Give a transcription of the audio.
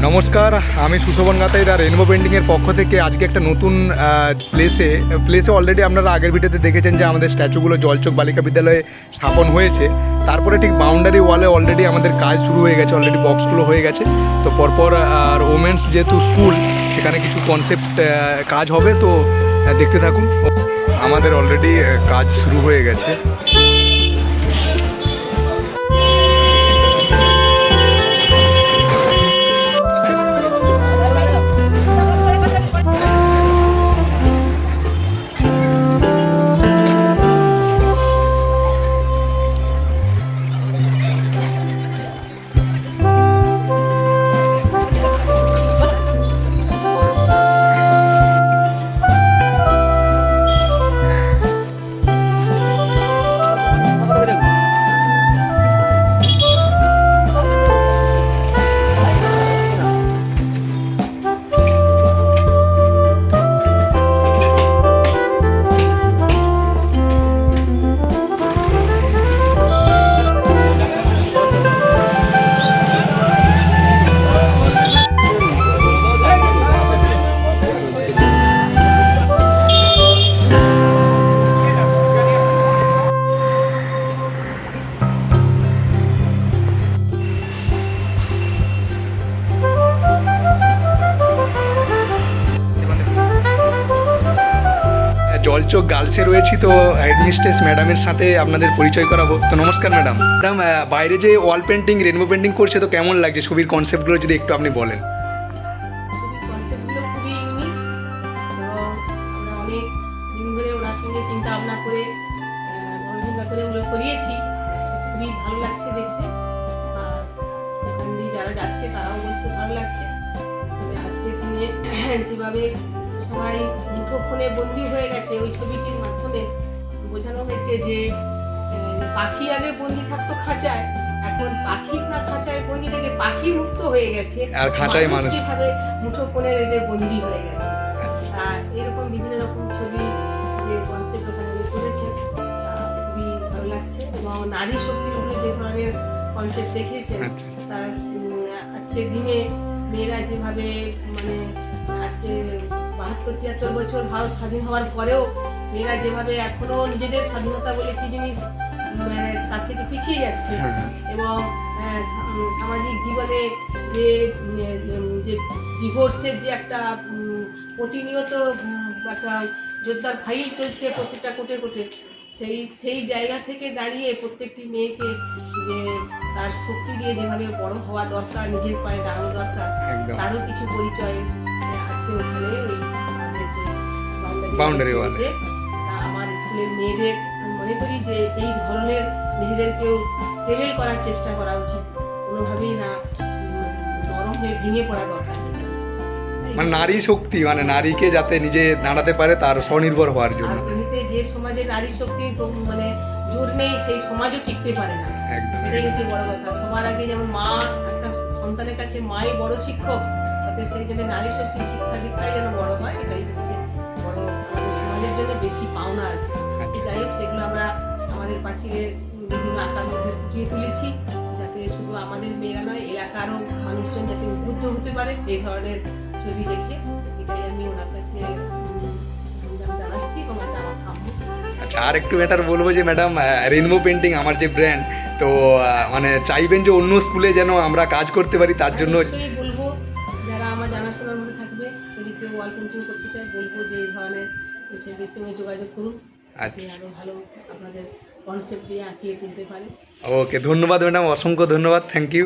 নমস্কার, আমি সুশোভন গাতাইরা রেনবো পেন্টিংয়ের পক্ষ থেকে আজকে একটা নতুন প্লেসে অলরেডি আপনারা আগের ভিডিওতে দেখেছেন যে আমাদের স্ট্যাচুগুলো জলচক বালিকা বিদ্যালয়ে স্থাপন হয়েছে। তারপরে ঠিক বাউন্ডারি ওয়ালে অলরেডি আমাদের কাজ শুরু হয়ে গেছে, অলরেডি বক্সগুলো হয়ে গেছে। তো পরপর আর ওমেন্স যেহেতু স্কুল, সেখানে কিছু কনসেপ্ট কাজ হবে, তো দেখতে থাকুন। আমাদের অলরেডি কাজ শুরু হয়ে গেছে। জলচক গার্লসে রয়েছি, তো অ্যাডমিনিস্ট্রেস ম্যাডামের সাথে আপনাদের পরিচয় করাবো। তো নমস্কার ম্যাডাম। ম্যাডাম, বাইরে যে ওয়াল পেন্টিং রেনবো পেন্টিং করছে, তো কেমন লাগছে? ছবির কনসেপ্টগুলো যদি একটু আপনি বলেন। ছবির কনসেপ্টগুলো খুবই ইউনিক এবং আমরা অনেক দিন ধরে ওনার সঙ্গে চিন্তা ভাবনা করে ওগুলো করিয়েছি। খুবই ভালো লাগছে দেখতে, আর ওখান দিয়ে যারা যাচ্ছে তারাও বলছে ভালো লাগছে। তবে আজকের দিনে যেভাবে সবাই মুঠোফোনে বন্দি হয়ে গেছে, ওই ছবিটির মাধ্যমে বোঝানো হয়েছে যে পাখি আগে বন্দি থাকতো খাঁচায়, এখন পাখি না খাঁচায় বন্দি থেকে পাখি মুক্ত হয়ে গেছে, আর খাঁচায় মানুষ কিভাবে মুঠোফোনের এদের বন্দি হয়ে গেছে। আর এরকম বিভিন্ন রকম ছবি যে কনসেপ্ট ওখানে করেছে, খুবই ভালো লাগছে। এবং নারী শক্তির উপরে যে ধরনের কনসেপ্ট দেখিয়েছেন, তারা আজকের দিনে মেয়েরা যেভাবে মানে আজকে ৭২-৭৩ বছর ভারত স্বাধীন হওয়ার পরেও মেয়েরা যেভাবে এখনো নিজেদের স্বাধীনতা বলে কি জিনিস মানে তার থেকে পিছিয়ে যাচ্ছে, এবং সামাজিক জীবনে যে ডিভোর্সের যে একটা প্রতিনিয়ত একটা জোরদার ফাইল চলছে প্রত্যেকটা কোটে কোটে, সেই জায়গা থেকে দাঁড়িয়ে প্রত্যেকটি মেয়েকে যে তার শক্তি দিয়ে যেভাবে বড় হওয়া দরকার, নিজের পায়ে দাঁড়ানো দরকার, তারও কিছু পরিচয় আছে ওখানে। ওই বাউন্ডারি ওয়ালে আমার স্কুলের মেয়েদের মনে করি যে এই ধরনের নিজেদেরকেও স্টেবল করার চেষ্টা করা উচিত, কোনোভাবেই না নরম হয়ে ভেঙে পড়া দরকার। মানে নারী শক্তি, মানে নারীকে যাতে নিজে দাঁড়াতে পারে, তার স্বনির্ভর হওয়ার জন্য। এমনিতে যে সমাজে নারী শক্তির মানে জোর নেই, সেই সমাজও টিকতে পারে না। এটাই হচ্ছে বড় কথা। সবার আগে যেমন মা একটা সন্তানের কাছে মাই বড় শিক্ষক, তাতে সেই জন্য নারী শক্তির শিক্ষা দীক্ষায় যেন বড় হয়, এটাই হচ্ছে বড় আমাদের সমাজের জন্য বেশি পাওনা আর কি। যাই হোক, সেগুলো আমরা আমাদের প্রাচীরে বিভিন্ন আঁকার মধ্যে ফুটিয়ে তুলেছি, যাতে শুধু আমাদের মেয়েরা নয়, এলাকারও মানুষজন যাতে উদ্বুদ্ধ হতে পারে এই ধরনের ছবি দেখে। এটাই আমি ওনার কাছে জানাচ্ছি এবং এটা আমার কাম্য। আচ্ছা, আর একটু এটা বলবো যে ম্যাডাম, রেনবো পেন্টিং আমার যে ব্র্যান্ড, তো মানে চাইবেন যে অন্য স্কুলে যেন আমরা কাজ করতে পারি, তার জন্য নিশ্চয়ই বলবো যারা আমার জানাশোনার মধ্যে থাকবে, যদি কেউ ওয়াল পেন্টিং করতে চায়, বলবো যে এই ধরনের ছবির সঙ্গে যোগাযোগ করুন। আচ্ছা, আরও ভালো আপনাদের কনসেপ্ট দিয়ে আঁকিয়ে তুলতে পারে। ওকে, ধন্যবাদ ম্যাডাম, অসংখ্য ধন্যবাদ, থ্যাংক ইউ।